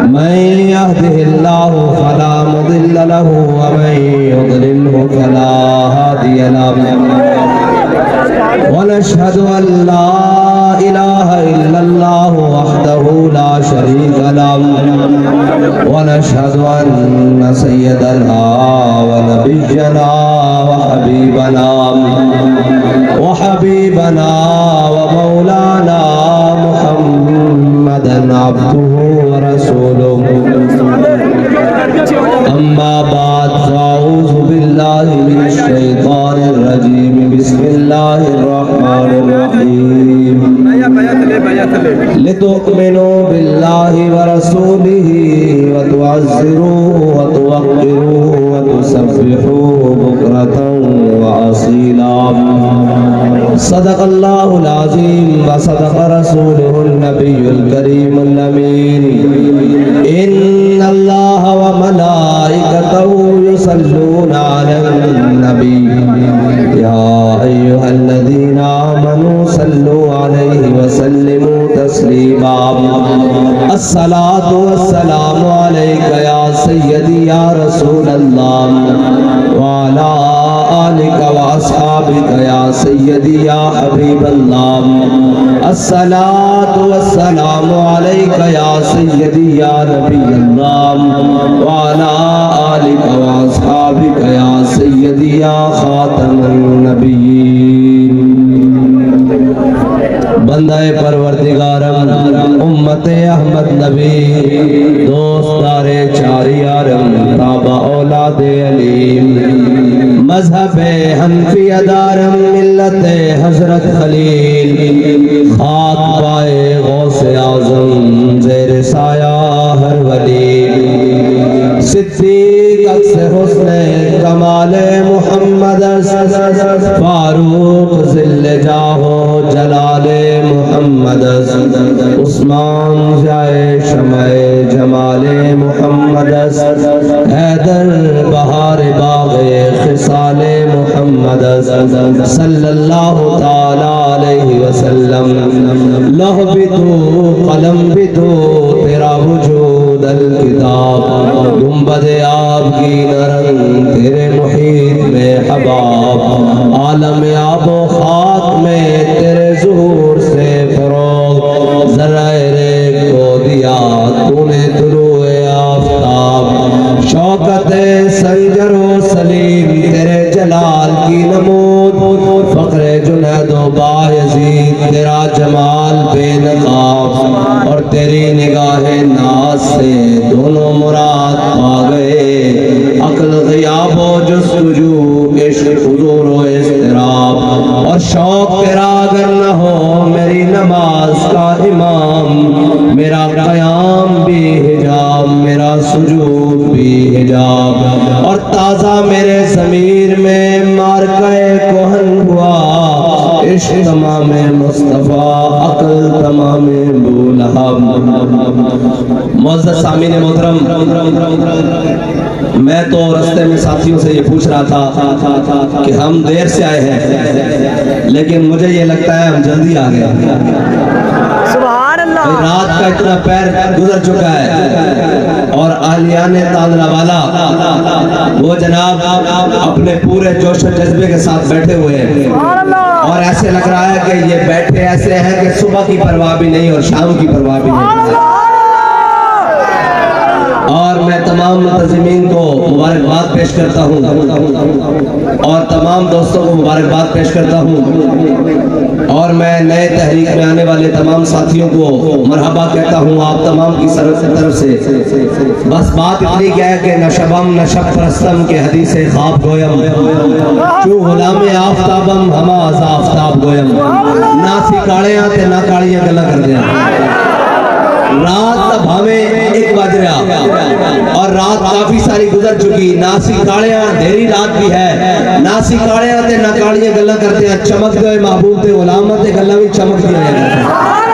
من يهده الله فلا مضل له ومن يضلله فلا هادي له ونشهد أن لا إله إلا الله وحده لا شريك له ونشهد أن سيدنا ونبينا وحبيبنا ومولانا محمدا عبده ورسوله أما بعد فأعوذ بالله من الشيطان الرجيم بسم الله الرحمن الرحيم لتؤمنوا بالله ورسوله وتعزروه وتوقروه وتسبحوه بكرة وأصيلا صدق الله العظيم وصدق رسوله النبي الكريم الأمين إن الله وملائكته يصلون على النبي يا أيها الذين آمنوا صلوا عليه وسلموا تسليما الصلاة والسلام عليك يا سيدي يا رسول الله وعلى آلك وأصحابك يا سيدي يا حبيب الله الصلاة والسلام عليك يا سيدي يا نبي الله وعلى آلك وأصحابك يا سيدي يا خاتم النبيين بندہ پروردگارم امت احمد نبی دوستدار چاریارم تابع اولاد علیم مذہب حنفی دارم ملت حضرت خلیل خاک پائے غوث اعظم زیر سایہ ہر ولی صدیق اکس حسن کمال محمد فاروق ذل جاہو جلال محمد عثمان جائے شمع جمال محمد حیدر بہار باغ خصال محمد صلی اللہ تعالی علیہ وسلم لوح بھی تو قلم بھی تو تیرا وجود الکتاب گنبد آب کی نرم تیرے محیط میں حباب عالم آب و خاک میں تیرے ظہور سے فروغ ذرائع کو دیا تو نے طلوع آفتاب شوکت سنجر و سلیم تیرے جلال کی نمود فقر جنید و بایزید تیرا جمال بے نقاب اور تیری نگاہ ناز سے دونوں مراد پا گئے عقل غیاب و جستجو عشق حضور و اضطراب اور شوق تیرا اگر نہ ہو میری نماز کا امام میرا قیام بھی حجاب میرا سجود بھی حجاب اور تازہ میرے ضمیر میں مارکہ کوہن ہوا عشق تمام مصطفیٰ عقل تمام بولہب معزز سامعین محترم میں تو رستے میں ساتھیوں سے یہ پوچھ رہا تھا کہ ہم دیر سے آئے ہیں لیکن مجھے یہ لگتا ہے ہم جلدی آ گئے سبحان اللہ رات کا اتنا پیر گزر چکا ہے اور اہلیان تانرا والا وہ جناب اپنے پورے جوش و جذبے کے ساتھ بیٹھے ہوئے ہیں اور ایسے لگ رہا ہے کہ یہ بیٹھے ایسے ہیں کہ صبح کی پرواہ بھی نہیں اور شام کی پرواہ بھی نہیں اور میں تمام منتظمین کو مبارکباد پیش کرتا ہوں اور تمام دوستوں کو مبارکباد پیش کرتا ہوں اور میں نئے تحریک میں آنے والے تمام ساتھیوں کو مرحبا کہتا ہوں آپ تمام کی طرف سے بس بات اتنی کیا ہے کہ نہ شبم نہ شب پرستم کے حدیث خواب گویم چو غلام آفتابم ہما از آفتاب گویم نہ سکاڑے آتے نہ کاڑیاں گلہ کر دیا رات تب ہمیں 1 بج رہا اور رات کافی ساری گزر چکی ناسی کاڑیاں دھیری رات بھی ہے ناسی کاڑیاں تے نہ کاڑیاں گلہ کرتے ہیں چمک گئے محبوب تے غلامت تے گلہ بھی چمک دیا ہے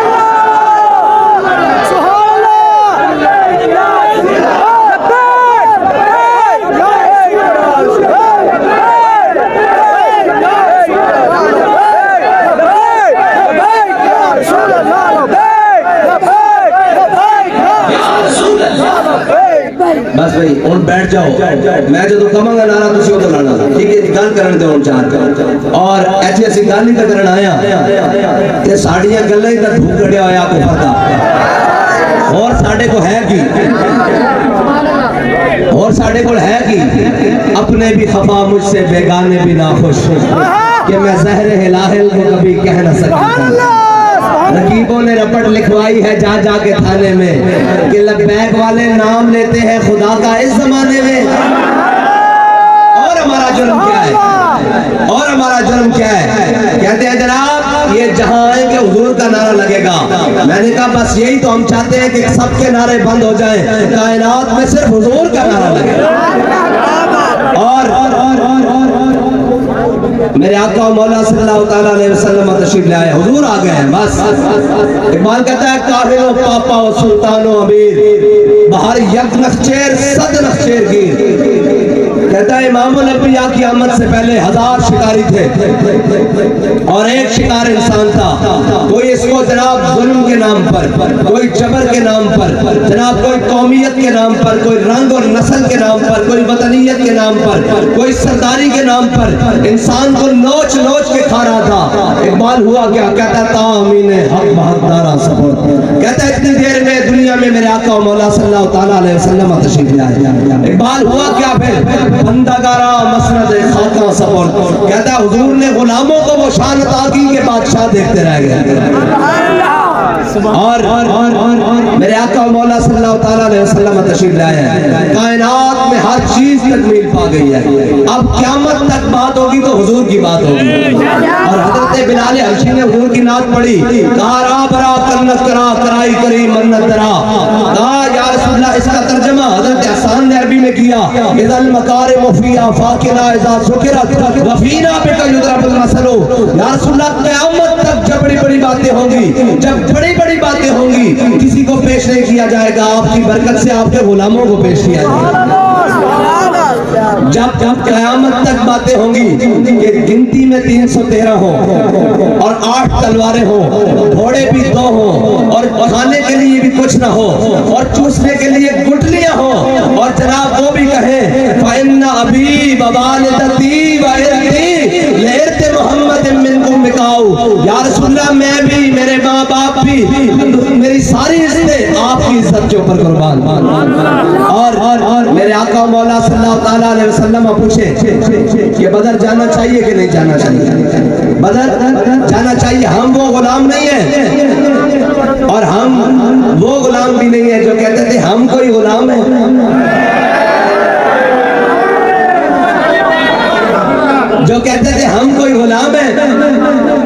بس بھائی ہوں بیٹھ جاؤ میں جو کہاں گا نعرہ تسی ادھر لانا ٹھیک ہے جی گل کرن دو چار اور ایسی ایسی گل نہیں کرن آیا کہ ساڑیاں گلیں ہی تک بھوک کڑیا ہویا کفر دا اور ساڑے کو ہے کی اور ساڑے کو ہے کی اپنے بھی خفا مجھ سے بیگانے بھی ناخوش کہ میں زہر ہلاہل کو کبھی کہہ نہ سکتا رقیبوں نے رپٹ لکھوائی ہے جا جا کے تھانے میں کہ لبیک والے نام لیتے ہیں خدا کا اس زمانے میں اور ہمارا جرم کیا ہے اور ہمارا جرم کیا ہے کہتے ہیں جناب یہ جہاں آئیں کہ حضور کا نعرہ لگے گا میں نے کہا بس یہی تو ہم چاہتے ہیں کہ سب کے نعرے بند ہو جائیں کائنات میں صرف حضور کا نعرہ لگے گا اور میرے آقا و مولا صلی اللہ تعالیٰ علیہ وسلم تشریف لے آئے حضور آ گئے ہیں بس اقبال کہتا ہے کاہل و پاپا و سلطان و امیر بہر یک نخچیر صد نخچیر گیر کہتا ہے امام الانبیاء کی آمد سے پہلے 1000 شکاری تھے اور ایک شکار انسان تھا کوئی اس کو جناب ظلم کے نام پر کوئی جبر کے نام پر جناب کوئی قومیت کے نام پر کوئی رنگ اور نسل کے نام پر کوئی وطنیت کے نام پر کوئی سرداری کے نام پر انسان کو نوچ نوچ کے کھا رہا تھا اقبال ہوا کیا کہتا تا امین حق بہت دارا سبور کہتا ہے اتنی دیر میں دنیا میں میرے آقا و مولا صلی اللہ تعالیٰ علیہ وسلم تشریف لے آئے اقبال ہوا کیا پھر بندگارا مسند خاکاں سبور کہتا ہے حضور نے غلاموں کو وہ شان عطا کی کہ بادشاہ دیکھتے رہ گئے اور میرے آقا و مولا صلی اللہ تعالیٰ علیہ وسلم تشریف لے آئے کائنات میں ہر چیز تکمیل پا گئی ہے اب قیامت تک بات ہوگی تو حضور کی بات ہوگی اور حضرت بلال حبشی نے حضور کی نعت پڑھی کہا را برا کنت کرا کرائی کری منت درا کہا یا رسول اللہ اس کا ترجمہ حضرت حسان نے عربی میں کیا اذا المکارم فی آفاقنا اذا ذکرت وفینا بک یضرب المثل یا رسول اللہ قیامت تک جب بڑی بڑی باتیں ہوں گی جب بڑی بڑی باتیں ہوں گی کسی کو پیش نہیں کیا جائے گا آپ کی برکت سے آپ کے غلاموں کو پیش کیا جائے گا جب قیامت تک باتیں ہوں گی کہ گنتی میں 313 ہوں اور 8 تلواریں ہوں گھوڑے بھی 2 ہوں اور کھانے کے لیے بھی کچھ نہ ہو اور چوسنے کے لیے گٹلیاں ہوں اور جناب وہ بھی کہیں فَإِنَّ أَبِي بَوَالِدَتِي وَإِرْتِي لِإِرْتِ مُحَمَّدٍ مِّنْكُمْ بِقَاؤ یا رسول اللہ میں بھی میرے ماں باپ بھی میری ساری عزتیں آپ کی عزت کے اوپر قربان اور میرے آقا مولا صلی اللہ تعالیٰ علیہ وسلم پوچھے کہ بدر جانا چاہیے کہ نہیں جانا چاہیے بدر جانا چاہیے ہم وہ غلام نہیں ہیں اور ہم وہ غلام بھی نہیں ہیں جو کہتے تھے ہم کوئی غلام ہیں جو کہتے تھے ہم کوئی غلام ہیں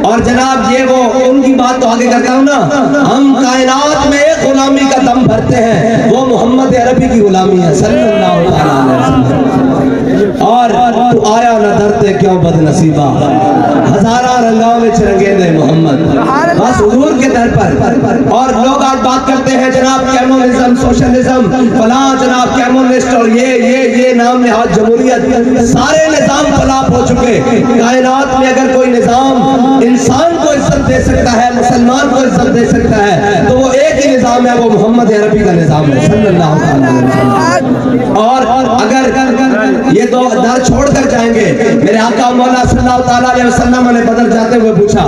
اور جناب یہ وہ ان کی بات تو آگے کرتا ہوں نا ہم کائنات میں ایک غلامی کا دم بھرتے ہیں وہ محمد عربی کی غلامی ہے صلی اللہ علیہ وسلم اور تو آیا نہ درتے کیوں بد نصیبہ ہزارہ رنگاں میں رنگیندے محمد بس حضور کے در پر اور لوگ آج بات کرتے ہیں جناب کیمونزم سوشلزم فلاں جناب کیمونسٹ اور یہ نام نہاد جمہوریت سارے نظام فلاپ ہو چکے کائنات میں اگر کوئی نظام انسان کو عزت دے سکتا ہے مسلمان کو عزت دے سکتا ہے تو وہ ایک ہی نظام ہے وہ محمد عربی کا نظام ہے صلی اللہ علیہ وسلم اور اگر یہ دو در چھوڑ کر جائیں گے میرے آقا مولا صلی اللہ تعالیٰ علیہ وسلم نے بدر جاتے ہوئے پوچھا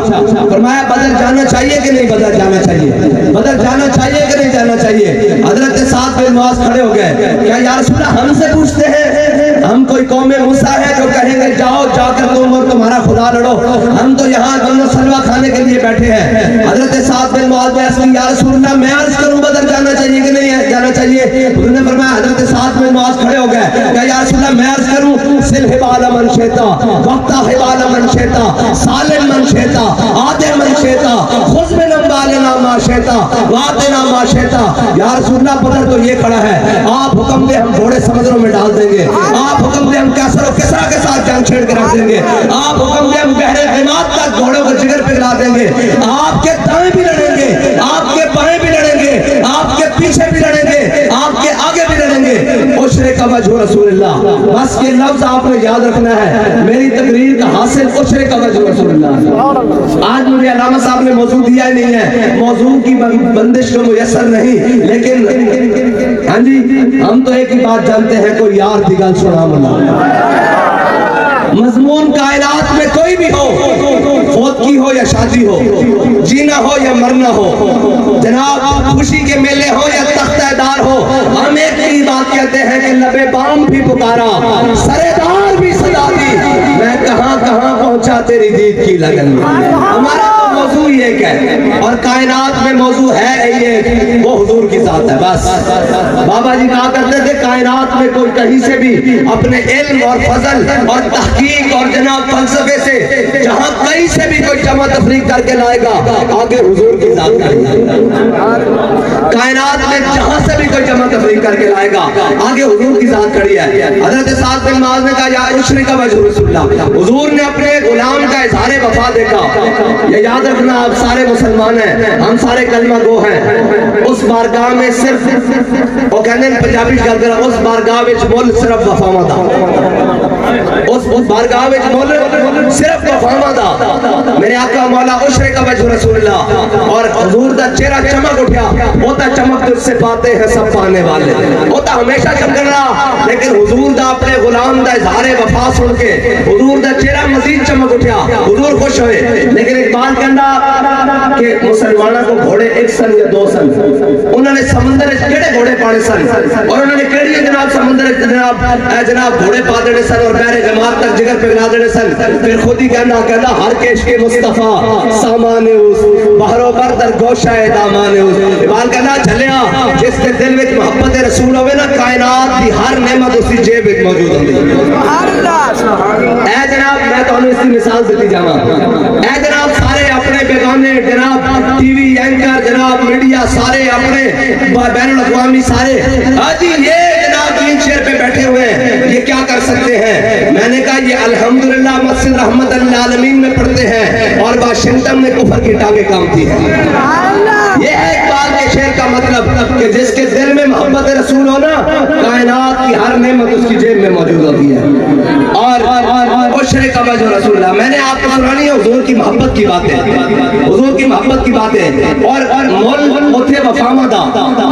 فرمایا بدر جانا چاہیے کہ نہیں بدر جانا چاہیے بدر جانا چاہیے کہ نہیں جانا چاہیے حضرت سعد بن معاذ کھڑے ہو گئے کیا یا رسول اللہ ہم سے پوچھتے ہیں ہم کوئی قوم موسیٰ ہے جو کہیں گے جاؤ جا کر تم اور تمہارا خدا لڑو ہم تو یہاں غم و سلوہ کھانے کے لیے بیٹھے ہیں حضرت سعد بن معاذ نے عرض کی یا رسول اللہ میں عرض کروں بدر جانا چاہیے کہ نہیں جانا چاہیے انہوں نے فرمایا حضرت سعد بن معاذ کھڑے ہو گئے کیا یا رسول اللہ میں عرض کروں سل حبال من شیطا وقتا حبال من شیطا سالم من شیطا آدھے من شیطا خذ من امبالنا ما شیطا واتنا ما شیطا یا رسول اللہ بدر تو یہ کھڑا ہے آپ حکم دے ہم گھوڑے سمندروں میں ڈال دیں گے آپ حکم دے ہم کیسر و کسرا کے ساتھ جان چھیڑ کے رکھ دیں گے آپ حکم دے ہم بحر حماد تک گھوڑوں کو جگر پگھلا دیں گے آپ کے دائیں بھی لڑیں گے آپ کے بائیں بھی لڑیں گے آپ کے پیچھے بھی لڑیں گے آپ کے آگے بھی لڑیں گے عشرے کا وجہ رسول اللہ بس یہ لفظ آپ نے یاد رکھنا ہے میری تقریر کا حاصل عشرے کا وجہ رسول اللہ آج مجھے علامہ صاحب نے موضوع دیا ہی نہیں ہے موضوع کی بندش کو میسر نہیں لیکن ہاں جی ہم تو ایک ہی بات جانتے ہیں کوئی یار دی گل سنا ملا مضمون کائنات میں کوئی بھی ہو فوت کی ہو یا شادی ہو جینا ہو یا مرنا ہو جناب خوشی کے میلے ہو یا تختہ دار ہو ہم ایک ہی بات کہتے ہیں کہ لبے بام بھی پکارا سرے دار بھی صدا دی میں کہاں کہاں پہنچا تیری دید کی لگن میں ہمارا موضوع یہ ہے اور کائنات میں موضوع ہے یہ وہ حضور کی ذات ہے بس بابا جی کہا کرتے تھے کائنات میں کوئی کہیں سے بھی اپنے علم اور فضل اور تحقیق اور جناب فلسفے سے جہاں کہیں سے بھی کوئی جمع تفریق کر کے لائے گا آگے حضور کی ذات کائنات میں جہاں سے بھی کوئی جمع تفریق کر کے لائے گا آگے حضور کی ذات کھڑی ہے حضرت سعد بن معاذ نے کہا یا اشرک وجہ رسول اللہ حضور نے اپنے غلام کا اظہار وفا دیکھا یہ یاد رکھنا آپ سارے مسلمان ہیں ہم سارے کلمہ گو ہیں اس بارگاہ میں صرف وہ کہنے پنجابی گل کر اس بارگاہ وچ مول صرف وفا دا اس بارگاہ وچ مول صرف وفا دا میرے آقا مولا اشرک وجہ رسول اللہ اور حضور دا چہرہ چمک اٹھا وہ تا چمک تجھ سے پاتے ہیں سب پانے والے وہ تا ہمیشہ چمکن رہا لیکن حضور دا اپنے غلام دا اظہار وفا سن کے حضور دا چہرہ مزید چمک اٹھا حضور خوش ہوئے لیکن اقبال کہندا کہ مسلمانوں کو گھوڑے ایک سن یا دو سن انہوں نے سمندر کیڑے گھوڑے پانے سن اور انہوں نے کیڑی جناب سمندر جناب گھوڑے پا دینے سن اور بحر جماعت تک جگر پگلا دینے سن پھر خود ہی کہندا ہر کیش کے مصطفیٰ سامان اس بحروں پر در گوشہ دامان اس اقبال کہندا چلیا جس کے دل وچ محبت رسول ہوئے نا کائنات دی ہر نعمت اسی جیب وچ موجود ہوندی اے جناب میں تانوں اس کی مثال دیتی جاواں اے جناب سارے اپنے بیگانے جناب ٹی وی اینکر جناب میڈیا سارے اپنے بین الاقوامی سارے آج یہ جناب تین چیئر پہ بیٹھے ہوئے ہیں یہ کیا کر سکتے ہیں میں نے کہا یہ الحمدللہ مسجد رحمت للعالمین میں پڑھتے ہیں اور واشنگٹن میں کفر کی ٹانگیں کامتی ہیں یہ ہے اقبال کے شعر کا مطلب کہ جس کے دل میں محبت رسول ہونا کائنات کی ہر نعمت اس کی جیب میں موجود ہوتی ہے اور اشرک وجہ رسول اللہ میں نے آپ کو سنانی ہے حضور کی محبت کی باتیں حضور کی محبت کی باتیں اور مول اتھے وفامہ دا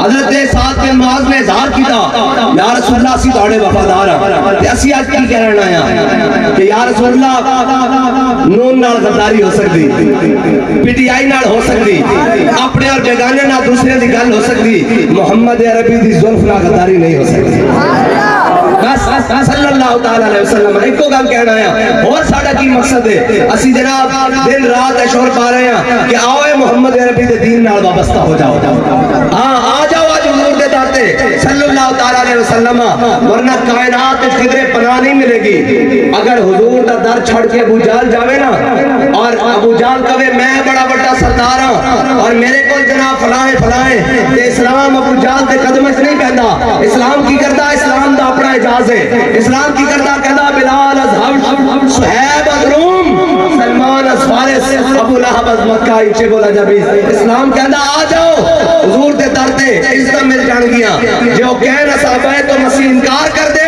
حضرت سعد بن معاذ نے اظہار کیتا یا رسول اللہ اسی توڑے وفادار ہیں اسی آج کی کہنا آیا کہ یا رسول اللہ نون نال غداری ہو سکتی پی ٹی آئی نال ہو سکتی اپنے اور بیگانے نہ دوسرے دی گل ہو سکتی محمد عربی دی زلف نال غداری نہیں ہو سکتی صلی اللہ تعالی علیہ وسلم ایک کو گل کہنا ہے اور ساڈا کی مقصد ہے اسی جناب دن رات اشور پا رہے ہیں کہ آؤ محمد عربی دے دین نال وابستہ ہو جاؤ ہاں آ جاؤ آج حضور دے داتے صلی اللہ تعالی علیہ وسلم ورنہ کائنات میں قدرے پناہ نہیں ملے گی اگر حضور دا در چھڑ کے ابو جہل جاوے نا اور ابو جہل کہے میں بڑا بڑا سردار ہوں اور میرے کو جناب فلاں تے اسلام ابو جہل دے قدم وچ نہیں پیندا اسلام کی کردا اسلام دا اپنا اعجاز ہے اسلام کی کردا کہندا بلال از حبش صہیب از روم سلمان از فارس ابو لہب از مکہ ایچے بولا جبیز اسلام کہندا آ جاؤ حضور دے در تے عزت مل جان گیا جو کہنا صحابہ تو مسیح انکار کر دے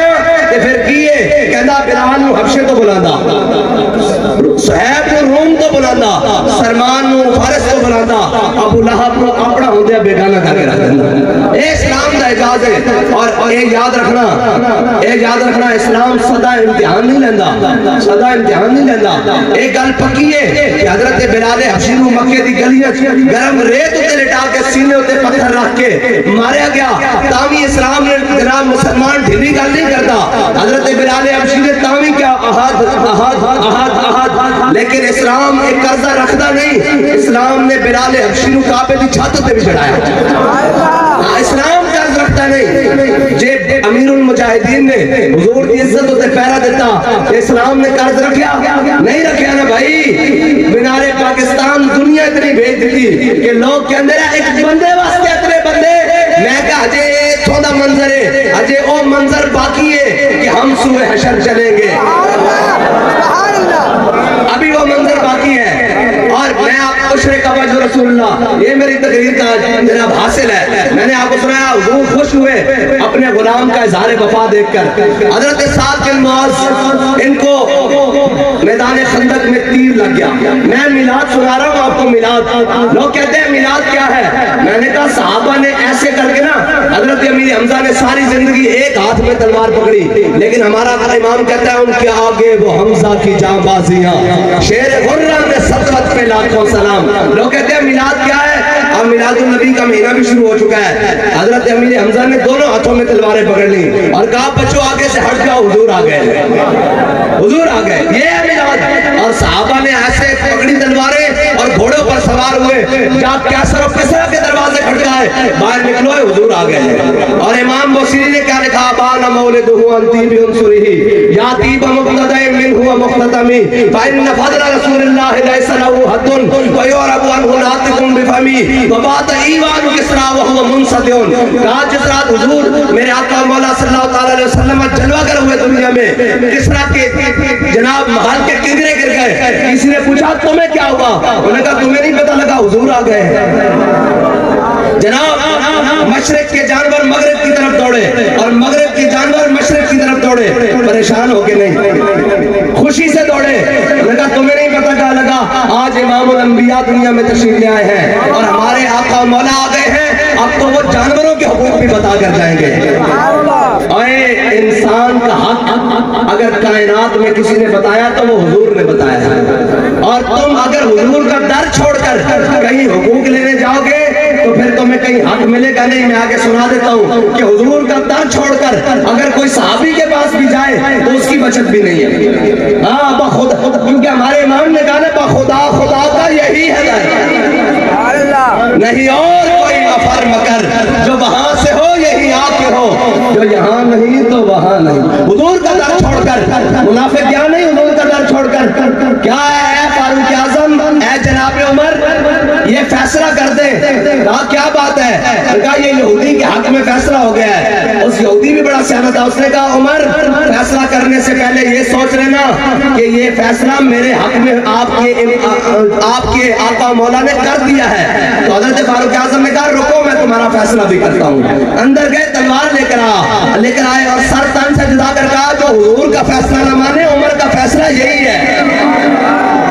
تے پھر کیے کہندا بلال نو حبشے تو بلاندا صہیب نو روم تو بلاندا سلمان نو فارس تو بلاندا ابو لہب نو اپنا ہوندیا بیگانہ کر کے رکھ دیندا اے اسلام دا اعجاز ہے اور اے یاد رکھنا اسلام صدا امتحان نہیں لیندا صدا امتحان نہیں لیندا ایک گل پکی ہے کہ حضرت بلال حبشی نو مکے دی گلیاں گرم ریت تے لٹا کے سینے تے پتھر رکھ کے ماریا گیا تاوی اسلام نے جناب مسلمان ڈھیلی گل نہیں کرتا حضرت بلال حبشی نے تاوی کیا احد لیکن اسلام ایک قرضہ رکھدا نہیں اسلام نے بلال حبشی نو کعبے دی چھت تے بھی چڑھایا اسلام قرض رکھتا نہیں جے امیر المجاہدین نے حضور کی عزت تے پیرا دیتا اسلام نے قرض رکھیا نہیں رکھیا نا بھائی مینار پاکستان دنیا اتنی بھیج دیتی کہ لوگ کہندے رہے ایک بندے واسطے اتنے بندے میں کہا اجے اتھوں دا منظر ہے اجے او منظر باقی ہے کہ ہم سوئے حشر چلیں گے ابھی وہ منظر باقی ہے اور میں آپ کو اشرک وجہ رسول اللہ یہ میری تقریر کا جناب حاصل ہے میں نے آپ کو سنایا حضور خوش ہوئے اپنے غلام کا اظہار وفا دیکھ کر حضرت سعد بن معاذ ان کو میدان خندق میں تیر لگ گیا میں میلاد سنا رہا ہوں آپ کو میلاد لوگ کہتے ہیں میلاد کیا ہے میں نے کہا صحابہ نے ایسے کر کے نا حضرت امیر حمزہ نے ساری زندگی ایک ہاتھ میں تلوار پکڑی، لیکن ہمارا امام کہتا ہے ان کے آگے وہ حمزہ کی جاں بازیاں، شیر غرہ میں سطوت پہ لاکھوں سلام۔ لوگ کہتے ہیں میلاد کیا ہے؟ اب میلاد النبی کا مہینہ بھی شروع ہو چکا ہے۔ حضرت امیر حمزہ نے دونوں ہاتھوں میں تلواریں پکڑ لی اور کہا بچوں آگے سے ہٹ جاؤ، حضور آ گئے، حضور آ گئے، یہ ہے میلاد۔ اور صحابہ نے ایسے پکڑی تلواریں اور گھوڑوں پر سوار ہوئے، جب کیسر و کسرا کے دروازے کھٹکائے، باہر نکلو حضور آ گئے۔ اور امام بصری نے کیا لکھا؟ بانا مولدہ ان طیب عنصرہ یا طیب مقتدى منہ مقتتمی فإن فضل رسول اللہ لیس له حد ویعرب عنہ ناطق بفمی وبات ایوان کسرا وہو منصدع۔ کہا جس رات حضور میرے آقا مولا صلی اللہ علیہ وسلم جلوہ گر ہوئے دنیا میں، کسرا کے جناب محل کے کنگرے گر گئے، کسی نے پوچھا تمہیں کیا ہوا؟ انہوں نے کہا تمہیں نہیں پتا لگا، حضور آ گئے۔ جناب مشرق کے جانور مغرب کی طرف دوڑے اور مغرب کے جانور مشرق کی طرف دوڑے، پریشان ہو کے نہیں، خوشی سے دوڑے۔ انہوں نے کہا تمہیں نہیں پتا کیا لگا، آج امام الانبیاء دنیا میں تشریف لے آئے ہیں اور ہمارے آقا مولا آ گئے ہیں، اب تو وہ جانوروں کے حقوق بھی بتا کر جائیں گے۔ اے انسان کا حق اگر کائنات میں کسی نے بتایا تو وہ حضور نے بتایا ہے، اور تم اگر حضور کا در چھوڑ کر کہیں حقوق لینے جاؤ گے تو پھر تمہیں کہیں حق ملے گا نہیں۔ میں آگے سنا دیتا ہوں کہ حضور کا در چھوڑ کر اگر کوئی صحابی کے پاس بھی جائے تو اس کی بچت بھی نہیں ہے۔ ہاں بخدا، کیونکہ ہمارے امام نے کہا نا بخدا خدا کا یہی ہے در، نہیں اور کوئی مفر مکر، جو وہاں سے ہو یہی آ کے ہو، جو یہاں نہیں تو وہاں نہیں۔ حضور کا در چھوڑ کر منافق کیا نہیں، حضور کا در چھوڑ کر کیا ہے فاروق اعظم، اے جناب عمر یہ فیصلہ کر دے۔ کہا کیا بات ہے؟ کہا یہ یہودی کے حق میں فیصلہ ہو گیا ہے۔ اس یہودی بھی بڑا سیانا تھا، اس نے کہا عمر فیصلہ کرنے سے پہلے یہ سوچ لینا کہ یہ فیصلہ میرے حق میں آپ کے آقا مولا نے کر دیا ہے۔ تو حضرت فاروق اعظم نے کہا رکو میں تمہارا فیصلہ بھی کرتا ہوں۔ اندر گئے، تلوار لے کر آئے اور سر تن سے جدا کر کہا جو حضور کا فیصلہ نہ مانے عمر کا فیصلہ یہی ہے۔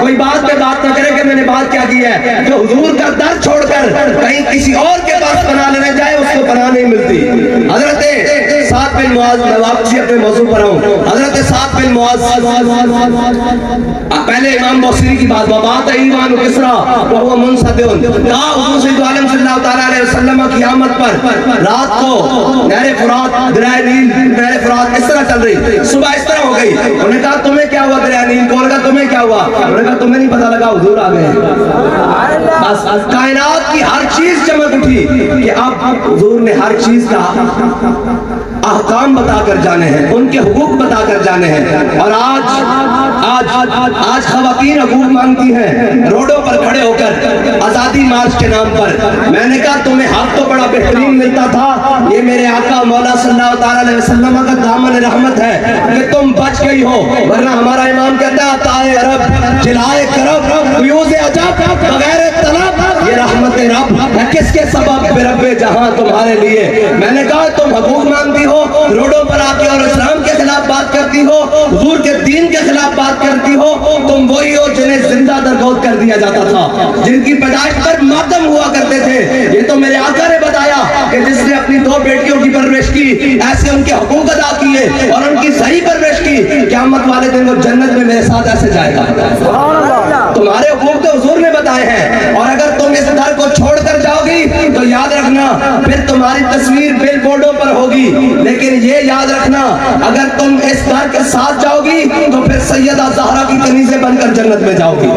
کوئی بات پہ بات نہ کرے کہ میں نے بات کیا کی ہے۔ جو حضور کا در چھوڑ کر کہیں کسی اور کے پاس پناہ لینے جائے اس کو پناہ نہیں ملتی۔ حضرت سعد بن معاذ، میں واپسی اپنے موضوع پر آؤں، حضرت سعد بن معاذ پہلے امام بصری کی بات، وبات ایوان کسرا وہو منصدع، کہا حضور سید عالم صلی اللہ تعالیٰ علیہ وسلم قیامت پر رات کو نہر فرات، دریائے نیل، نہر فرات اس طرح چل رہی، صبح اس طرح ہو گئی۔ انہوں نے کہا تمہیں کیا ہوا دریائے نیل کو؟ کہا تمہیں کیا ہوا؟ انہوں نے کہا تمہیں نہیں پتا لگا، حضور آ گئے۔ بس کائنات کی ہر چیز چمک اٹھی کہ اب حضور نے ہر چیز کا احکام بتا کر جانے ہیں، ان کے حقوق بتا کر جانے ہیں۔ اور آج خواتین حقوق مانگتی ہیں روڈوں پر کھڑے ہو کر آزادی مارچ کے نام پر۔ میں نے کہا تمہیں حق تو بڑا بہترین ملتا تھا، یہ میرے آقا مولا صلی اللہ تعالیٰ علیہ وسلم کا دامن رحمت ہے کہ تم بچ گئی ہو، ورنہ ہمارا امام کہتا ہے عطائے عرب جلائے کرب فیوز عجب بغیر طلب، یہ رحمت رب ہے کس کے سبب برب جہاں تمہارے لیے۔ میں نے کہا تم حقوق مانگتی ہو، روڈوں پر آ کے اور اسلام کے خلاف بات کرتی ہو، حضور کے دین کے خلاف بات کرتی ہو، تم وہی ہو جنہیں زندہ درگود کر دیا جاتا تھا، جن کی پیدائش پر ماتم ہوا کرتے تھے۔ یہ تو میرے آقا نے بتایا کہ جس نے اپنی 2 بیٹیوں کی پرورش کی، ایسے ان کے حقوق ادا کیے اور ان کی صحیح پرورش کی، قیامت والے دن وہ جنت میں میرے ساتھ ایسے جائے گا۔ تمہارے حقوق تو حضور نے بتائے ہیں، اور اگر تم اس در کو چھوڑ کر جاؤ گی تو یاد رکھنا پھر تمہاری تصویر بل بورڈوں پر ہوگی، لیکن یہ یاد رکھنا اگر تم اس در کے ساتھ جاؤ گی تو پھر سیدہ زہرا کی کنیزیں بن کر جنت میں جاؤ گی۔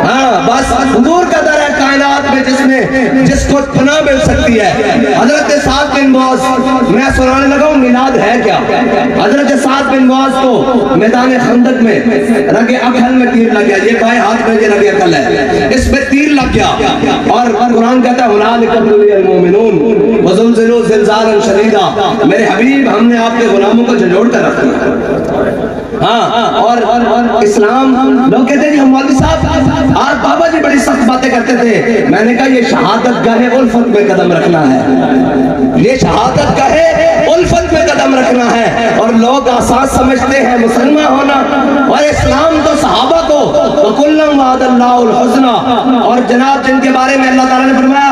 ہاں بس حضور کا در ہے کائنات میں جس کو پناہ مل سکتی ہے۔ حضرت سعد بن معاذ، میں سنانے لگا ہوں میلاد ہے کیا۔ حضرت سعد بن معاذ کو میدان خندق میں رگ اکحل میں تیر لگ گیا، یہ بائیں ہاتھ میں یہ رگ اکحل ہے، اس میں تیر لگ گیا، اور قرآن کہتا ہے ہنالک ابتلی المؤمنون وزلزلوا زلزالا شدیدا۔ میرے حبیب ہم نے آپ کے غلاموں کو جھنجھوڑ کر رکھ دیا۔ ہاں اور اسلام، لوگ کہتے ہیں جی ہم مولوی صاحب آج بابا جی بڑی سخت باتیں کرتے تھے۔ میں نے کہا یہ شہادت گاہ الفت میں قدم رکھنا ہے، یہ شہادت گاہ الفت میں قدم رکھنا ہے، اور لوگ آسان سمجھتے ہیں مسلمان ہونا، اور اسلام تو صحابہ کو وَكُلًّا وَعَدَ اللَّهُ الْحُسْنَى، اور جناب جن کے بارے میں اللہ تعالیٰ نے فرمایا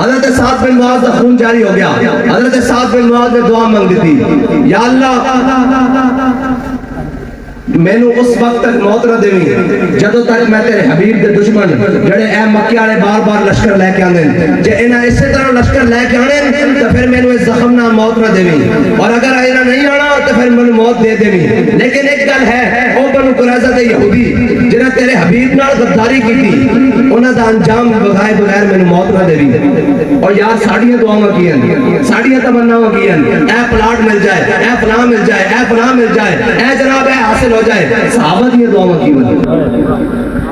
حضرت سعد بن معاذ کا خون جاری ہو گیا. حضرت سعد بن معاذ نے دعا مانگ دی تھی, یا اللہ مینو اس وقت تک موت نہ دیویں جدوں تک میں تیرے حبیب دے دشمن جڑے اے مکے والے بار بار لشکر لے کے آندے جے انہاں اسی طرح لشکر لے کے آنے تو پھر مینو اس زخم نہ موت نہ دیویں, اور اگر انہاں نہیں آنا تو پھر مینو موت دے دیویں. لیکن ایک گل ہے, او بنو قریظہ دے یہودی جنہاں تیرے حبیب نال غداری کیتی انہاں دا انجام بغائے بغیر مینو موت نہ دیویں. اور یار ساڈیاں دعاواں کی ہیں, ساڈیاں تمناواں کی ہیں, اے پلاٹ مل جائے, اے فلاں مل جائے, اے فلاں مل جائے, اے جناب اے حاصل ہو جائے. صحابہ دی دعاواں کی وجہ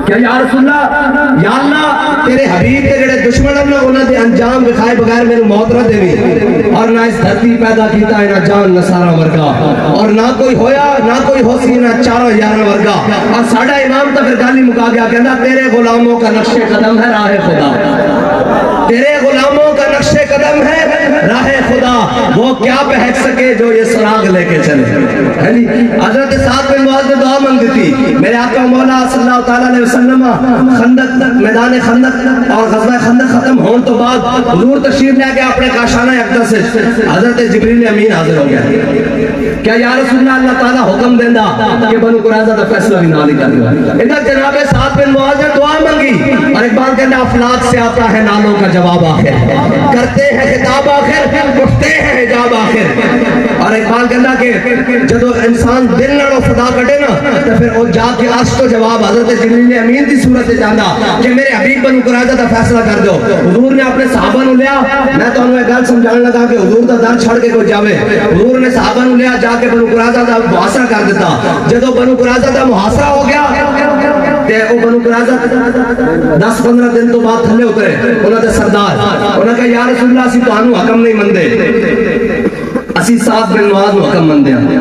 کیا یا رسول اللہ, یا اللہ تیرے حبیب کے جڑے دشمن ہیں انہاں دے انجام دکھائے بغیر میرے موت نہ دیویں, اور نہ اس دھرتی پیدا کیتا ہے نہ جان نصارہ ورگا, اور نہ کوئی ہویا نہ کوئی ہو سی نہ چاروں یاراں ورگا. اور ساڈا امام تو پھر گل ہی مکا گیا, کہندا تیرے غلاموں کا نقش قدم ہے راہ خدا, تیرے غلاموں کا نقش قدم ہے راہ خدا, وہ کیا بہک سکے جو یہ سراغ لے کے چلے. حضرت سعد بن معاذ نے دعا مانگ دی تھی, میرے آقا مولا صلی اللہ تعالیٰ علیہ وسلم خندق میدان خندق اور غزوہ خندق ختم ہون تو بعد حضور تشریف لے کے اپنے کاشانہ اقدس سے حضرت جبریل امین حاضر ہو گیا. کیا یا رسول اللہ, اللہ تعالیٰ حکم دیندا کہ بنو قریظہ کا فیصلہ بھی نہ کر دیا. ادھر جناب سعد بن معاذ نے دعا مانگی, اور ایک بار کہنا افلاک سے آتا ہے نالوں کا جواب آخر, کرتے ہیں خطاب آخر, اٹھتے ہیں حجاب آخر. اور ایک بار کہنا کہ جدو انسان دل نالوں خدا کٹے نا تو پھر وہ جا کے عرش کو جواب حضرت جبریل امین کی صورت سے جانا کہ میرے حبیب بنو قریظہ کا فیصلہ کر دو. حضور نے اپنے صحابہ نو لیا, میں تو انہوں گل سمجھانے لگا کہ حضور کا در چھڑ کے کوئی جاوے. حضور نے صحابہ نو لیا, جا کے بنو قریظہ کا محاصرہ کر دیتا. جدو بنو قریظہ کا محاصرہ ہو گیا تے او بنو قریظہ 10-15 دن تو بعد تھلے اترے انہاں دے سردار, انہاں کہا یا رسول اللہ اسی تانوں حکم نہیں مندے, اسی سعد بن معاذ نو حکم مندے ہیں,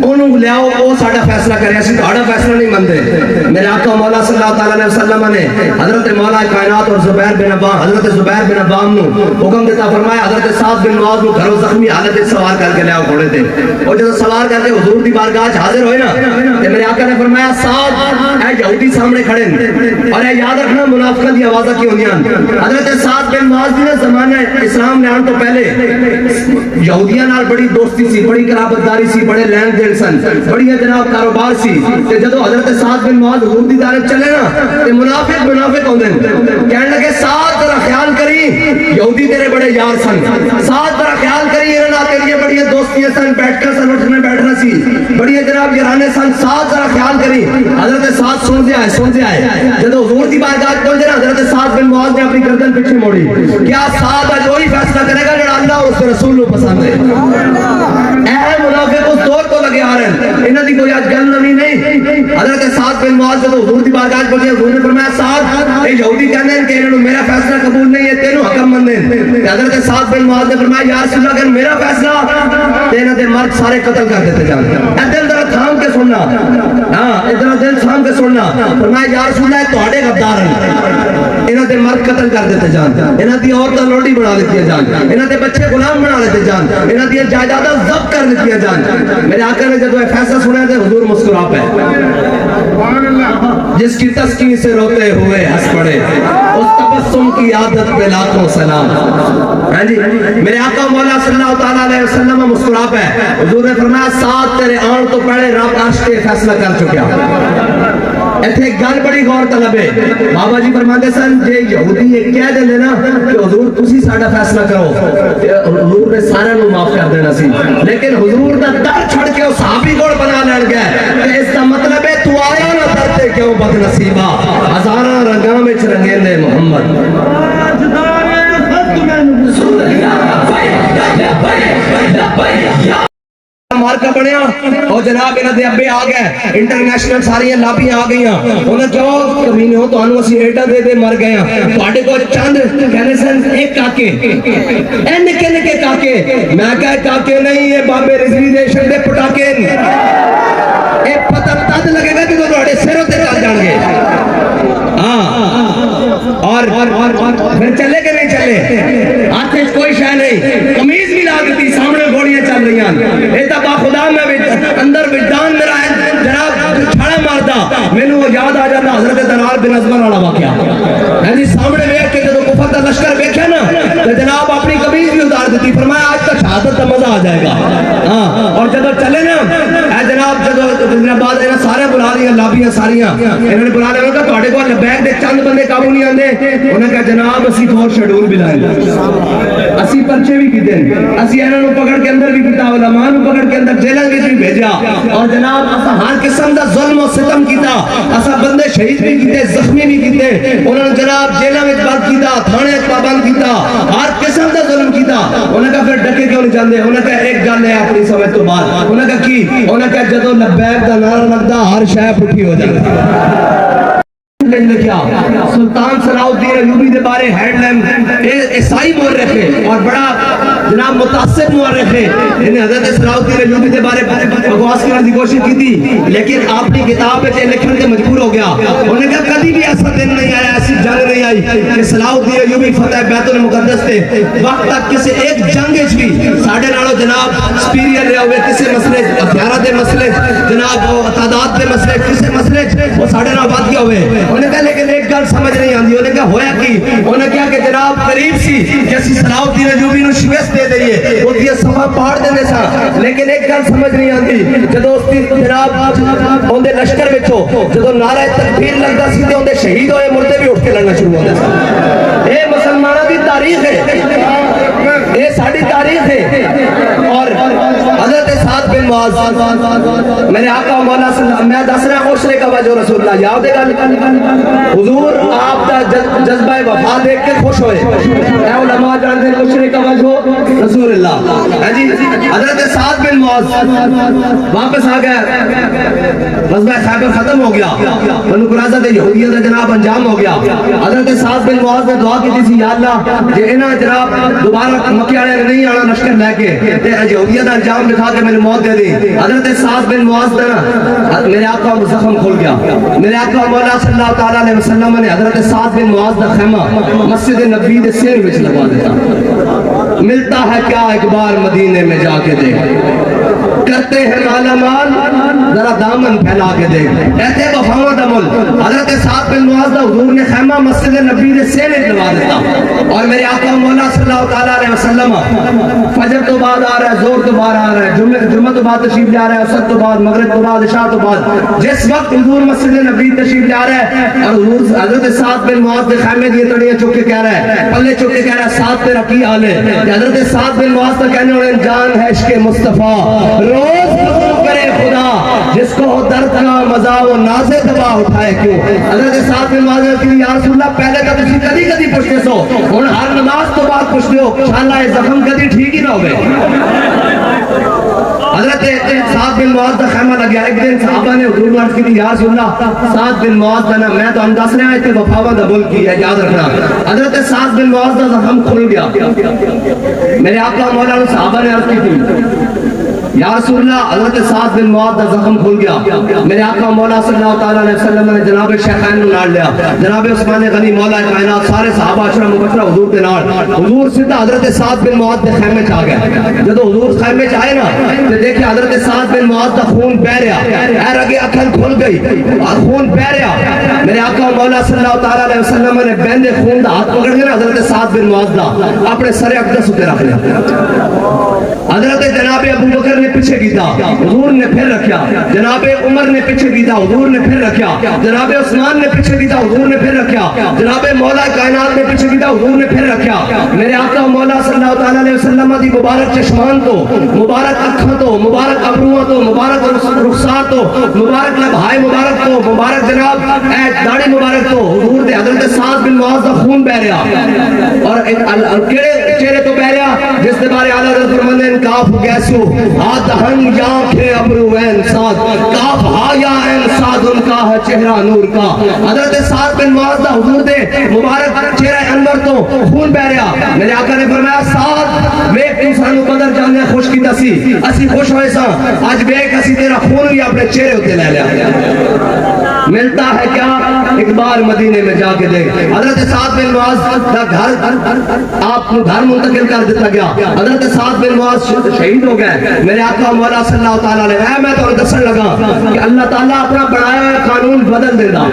انہوں لیاؤ او ساڈا فیصلہ کرے, اسی تہاڈا فیصلہ نہیں مندے. میرے آقا مولا صلی اللہ تعالیٰ علیہ وسلم نے حضرت مولا کائنات اور زبیر بن عوام حضرت زبیر بن عوام نو حکم دیتا, فرمایا حضرت سعد بن معاذ نو گھروں زخمی حالت وچ سوار کر کے لیاؤ گھوڑے تے. اور جب سوار کر کے حضور دی بارگاہ وچ حاضر ہوئے نا تے میرے آقا نے فرمایا سعد اے یہودی سامنے کھڑے ہیں, اور اے یاد رکھنا منافقاں دی آوازاں کی ہوندیاں. حضرت سعد بن معاذ نے زمانہ اسلام نے آن تو پہلے یہودیاں نال بڑی دوستی سی, بڑی قرابت داری سی, بڑے لین دین سن, بڑی جناب کاروبار سی. تے جدو حضرت سعد بن معاذ حضور دی دار چلے نا تے منافق ہوندے کہنے لگے سعد ذرا خیال کری یہودی تیرے بڑے یار سن, سعد ذرا خیال کری انہاں نال تیری بڑی دوستیاں سن, بیٹھ کر سن اٹھنے بیٹھنا سی, بڑی جناب یارانے سن, سعد ذرا خیال کری. حضرت سعد سن دے آئے جدو حضور دی بارگاہ پہنچے نا حضرت سعد بن معاذ نے اپنی گردن پیچھے موڑی, کیا سعد اج وہی فیصلہ کرے گا جڑا اللہ اور اس کے رسول کو پسند ہے. اے منافق اس دور تو لگے آ رہے ہیں, انہاں دی کوئی آج گل نویں نہیں. حضرت سعد بن معاذ جدو حضور دی بارگاہ پہنچے حضور نے فرمایا سعد اے یہودی کہندے ہیں کہ انہاں نوں میرا فیصلہ قبول نہیں ہے, تینوں حکم مندے. حضرت سعد بن معاذ نے فرمایا یا رسول اللہ اگر میرا فیصلہ تے انہاں دے مرد سارے قتل کر دیتے جان. اے دل ذرا تھام کے سننا, ہاں ادھر دل تھام کے سننا. فرمایا یا رسول اللہ تہاڈے غدار ہیں, انہاں دے مرد قتل کر دیتے جان, انہاں دی عورتاں لوڈی بنا دیتی جان, انہاں دے بچے غلام بنا لیتے جان, انہاں دی جائیداداں ضبط کر دیتی جان. میرے آقا نے جب یہ فیصلہ سنا تے حضور مسکرا پے, جس کی تسکین سے روتے ہوئے ہنس پڑے اس تبسم کی عادت پہ لاکھوں سلام. ہاں جی میرے آقا مولا صلی اللہ تعالیٰ علیہ وسلم مسکرا پے. حضور نے فرمایا ساتھ تیرے آن تو پہلے رب عرش کے فیصلہ کر چکیا. ایتھے گل بڑی غور طلب ہے. بابا جی فرماتے سن جے یہودی یہ کہہ دے نا کہ حضور تسی ساڈا فیصلہ کرو, حضور نے سارے نو معاف کر دینا سی, لیکن حضور دا در چھڑ کے اس صحابی کو بنا لین گیا کہ اس کا مطلب ہے تو آیا نہ کرتے کیوں بد نصیبہ, ہزاراں رنگاں وچ رنگیندے محمد. مارکا بنیا اور جناب انہاں دے ابے آ گئے, انٹرنیشنل ساری لابیاں آ گئیاں. انہاں کیوں کمینے ہو تانوں اسی ایڈا دے دے مر گئے ہیں, تواڈے کو چند کہنے سن ایک کاکے, اے نکے نکے کاکے. میں کہا کاکے نہیں, یہ بابے رضوی دیشن دے پٹاکے, اے پتہ تد لگے گا کہ تواڈے سروں تے چل جان گے. اور پھر چلے کہ نہیں چلے, ہاتھ وچ کوئی شے نہیں, قمیض بھی لا دیتی, سامنے گولیاں چل رہی ہیں. اے تا با خدا میں اندر وجدان میرا ہے جناب چھڑا ماردا, مینوں وہ یاد آ جاتا حضرت دلال بن ازمر والا واقعہ. ہاں جی سامنے ویکھ کے جدوں کفر کا لشکر دیکھا نا تو جناب اپنی قمیض بھی اتار دیتی، فرمایا آج تو شہادت کا مزہ آ جائے گا. ہاں اور جب چلے نا اے جناب جب بعد انہاں سارے بلا لیا لابیاں ساریاں انہوں نے بلا لیا کہ تواڈے کول لبیک دے چند بندے قابو نہیں آندے. انہوں نے کہا جناب اسی فور شیڈول بھی لائے اسی پرچے بھی کیتے اسی انہاں نوں پکڑ کے اندر بھی کیتا علماء نوں پکڑ کے اندر جیلاں وچ بھی بھیجا اور جناب اسا ہر قسم دا ظلم و ستم کیتا. اسا بندے شہید بھی کیتے زخمی بھی کیتے انہوں نے جناب جیلاں وچ بند کیتا تھانے پابند کیتا ہر قسم دا ظلم کیتا. انہوں نے کہا پھر ڈکے کیوں نہیں جاندے؟ انہوں نے کہا ایک گل ہے اپنی سمجھ تو بعد. انہوں نے کہا کی؟ انہوں نے کہا جدوں لبیک دا نعرہ لگدا ہر شے پٹھی ہو جاندی. لکھیا سلطان صلاح الدین ایوبی دے بارے ہیڈ لائن عیسائی مورخ ہے اور بڑا جناب متعصب مورخ ہے. انہیں حضرت صلاح الدین ایوبی دے بارے بکواس کرنے کی کوشش کی تھی لیکن آپ کی کتاب میں لکھنے کے مجبور ہو گیا. انہوں نے کہا کبھی بھی ایسا دن نہیں آیا ایسی جنگ نہیں آئی کہ صلاح الدین ایوبی فتح بیت المقدس تے وقت تک کسی ایک جنگ وچ بھی ساڈے نالوں جناب سپیریئر رہے ہوئے کسی مسئلے ہتھیاراں دے مسئلے جناب تعداد دے مسئلے کسی مسئلے وہ ساڈے نال ود گیا ہوئے. انہوں نے کہا لیکن ایک گل سمجھ نہیں آندی. انہوں نے کہا ہویا کی؟ انہوں نے کہا کہ جناب قریب سی کہ اسی صلاح الدین ایوبی نوں شکست دے دئیے وہ دی صفا پاڑ دینے سا لیکن ایک گل سمجھ نہیں آندی جدوں اس دی جناب اون دے لشکر وچوں جدوں نعرہ تکبیر لگدا سی تے اون دے شہید ہوئے مردے بھی اٹھ کے لڑنا شروع ہوندے سن. اے مسلماناں دی تاریخ ہے اے ساڈی تاریخ ہے. اور حضرت سعد بن معاذ میرے آقا مولا صلی اللہ میں دس رہا خوشرے کا وجہ رسول اللہ یاد ہے حضور آپ کا جذبہ وفا دیکھ کے خوش ہوئے. اے علماء جانتے ہیں خوشرے کا وجہ رسول اللہ. جی حضرت سعد بن معاذ واپس آ گیا غزوہ خیبر ختم ہو گیا بنو قریظہ تے یہودیوں کا جناب انجام ہو گیا. حضرت سعد بن معاذ نے دعا کی تھی یا اللہ جے انہاں جناب دوبارہ مکے والے نہیں آنا لشکر لے کے تے یہودیوں کا انجام دکھا کے میری موت دے دی. حضرت سعد بن معاذ نا میرے آقا کا زخم کھل گیا. میرے آقا مولا صلی اللہ تعالی علیہ وسلم نے حضرت سعد بن معاذ کا خیمہ مسجد نبوی دے سیر وچ لگا دیتا. ملتا ہے کیا ایک بار مدینے میں جا کے دیکھ کرتے ہیں مالا مال ذرا دامن پھیلا کے دیکھ ایسے وفاواں دا مل. حضرت سعد بن معاذ دا حضور نے خیمہ مسجد نبوی دے سیر وچ لگا دیتا اور میرے آقا مولا صلی اللہ تعالی علیہ وسلم فجر تو بعد آ رہا ہے زور تو بعد آ رہا ہے جمعہ تو بعد تشریف لے آ رہا ہے عصر تو بعد مغرب تو بعد عشاء تو بعد جس وقت حضور مسجد نبوی تشریف لے آ رہا ہے اور حضور حضرت سعد بن معاذ کے خیمے دی تڑیاں چک کے کہہ رہا ہے پلے چک کے کہہ رہا ہے سعد تیرا کی حال ہے. حضرت سعد بن معاذ تو کہنے والے جان ہے عشق مصطفیٰ روز قبول کرے خدا جس کو ہو درد کا مزہ وہ ناز دبا اٹھائے کیوں. حضرت سعد بن معاذ نے کہا یا رسول اللہ پہلے تو تسی کدی کدی پوچھتے سو ہن ہر نماز تو بعد پوچھتے ہو انشاءاللہ یہ زخم کدی ٹھیک ہی نہ ہوئے. حضرت سعد بن معاذ کا خیمہ لگیا. ایک دن صحابہ نے حضور نے عرض کی یا رسول اللہ سعد بن معاذ کا میں تو ہم دس رہے ہیں تے وفاواں دا بول کی ہے یاد رکھنا. حضرت سعد بن معاذ کا زخم کھل گیا. میرے آقا مولا نے صحابہ نے عرض کی تھی یا رسول اللہ حضرت سعد بن معاذ کا زخم کھل گیا. میرے آقا مولا صلی اللہ تعالی علیہ وسلم نے جناب شیخین کو نال لیا جناب عثمان غنی مولا کائنات سارے صحابہ عشرہ مبشرہ حضور کے نال حضور سیدھا حضرت سعد بن معاذ کے خیمے چ آ گئے. جب حضور خیمے چ آئے نا تو دیکھے حضرت سعد بن معاذ کا خون بہ رہا اے رگے اکھل کھل گئی اور خون بہ رہا. میرے آقا مولا صلی اللہ تعالی علیہ وسلم نے بہندے خون دا ہاتھ پکڑ کے حضرت سعد بن معاذ دا اپنے سر اقدس تے رکھ لیا. حضرت جناب ابو بکر نے پیچھے کیتا حضور نے پھر رکھیا. جناب عمر نے پیچھے کیتا حضور نے پھر رکھیا. جناب عثمان نے پیچھے کیتا حضور نے پھر رکھیا. جناب مولا کائنات نے پیچھے کیتا حضور نے پھر رکھیا. میرے آقا مولا صلی اللہ تعالی علیہ وسلم دی مبارک چشمان تو مبارک اکھاں تو مبارک ابروؤں تو مبارک رخسار تو مبارک لبھائے مبارک تو مبارک جناب اے داڑھی مبارک تو حضور دے حضرت سعد بن معاذ دا خون بہ رہا اور کیڑے چہرے تو بہ رہا جس دے بارے اعلی حضرت فرماندے ہیں کاف گیسو ہاتھ ہن یا کھے ابرو این سعد کاف ہا یا این سعد ان کا ہے چہرہ نور کا. حضرت سعد بن معاذ دا حضور دے مبارک چہرہ انور تو خون بہ رہا. میرے آقا نے فرمایا سعد ویکھ تو سانو بدر جانے خوش کیتا سی اسی خوش ہوئے سا اج ویکھ اسی تیرا خون بھی اپنے چہرے تے لے لیا. ملتا ہے کیا ایک بار مدینے میں جا کے دیکھ. حضرت سعد بن معاذ کا گھر آپ کو گھر منتقل کر دیتا گیا. حضرت سعد بن معاذ شہید ہو گئے. میرے آقا مولا صلی اللہ تعالیٰ علیہ میں تو دسن لگا کہ اللہ تعالیٰ اپنا بنایا ہوا قانون بدل دینا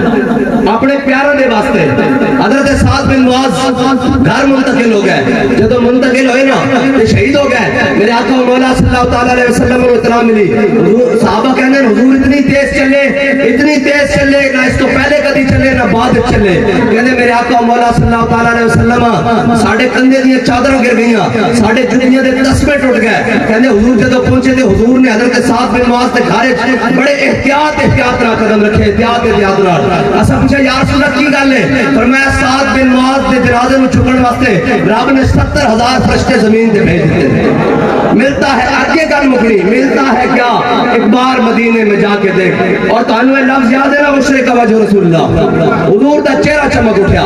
اپنے پیاروں دے واسطے. حضرت سعد بن معاذ گھر منتقل ہو گئے. جب منتقل ہوئے نا تو شہید ہو گئے. میرے آقا مولا صلی اللہ تعالیٰ علیہ وسلم کو اطلاع ملی. صحابہ کہنے حضور اتنی تیز چلے نہ اس کو پہلے کدی چلے نہ بعد چلے. کہنے میرے آقا مولا صلی اللہ تعالیٰ علیہ وسلم ساڑھے کندھے دیا چادروں گر گئیاں, ساڑھے جتیاں دے تسمے ٹوٹ گئے. کہنے حضور جدو پہنچے تھے حضور نے حضرت سعد بن معاذ کے گھر بڑے احتیاط نہ قدم رکھے. احتیاط نہ اسا پوچھا یا رسول اللہ کی گل ہے؟ فرمایا سعد بن معاذ کے جنازے میں چکن واسطے رب نے 70,000 فرشتے زمین تے بھیج دیتے تھے. ملتا ہے آگے گل مکری, ملتا ہے کیا ایک بار مدینے میں جا کے دیکھ. اور تانوں یہ لفظ یاد ہے نا مشرک وجہ رسول اللہ, حضور دا چہرہ چمک اٹھیا.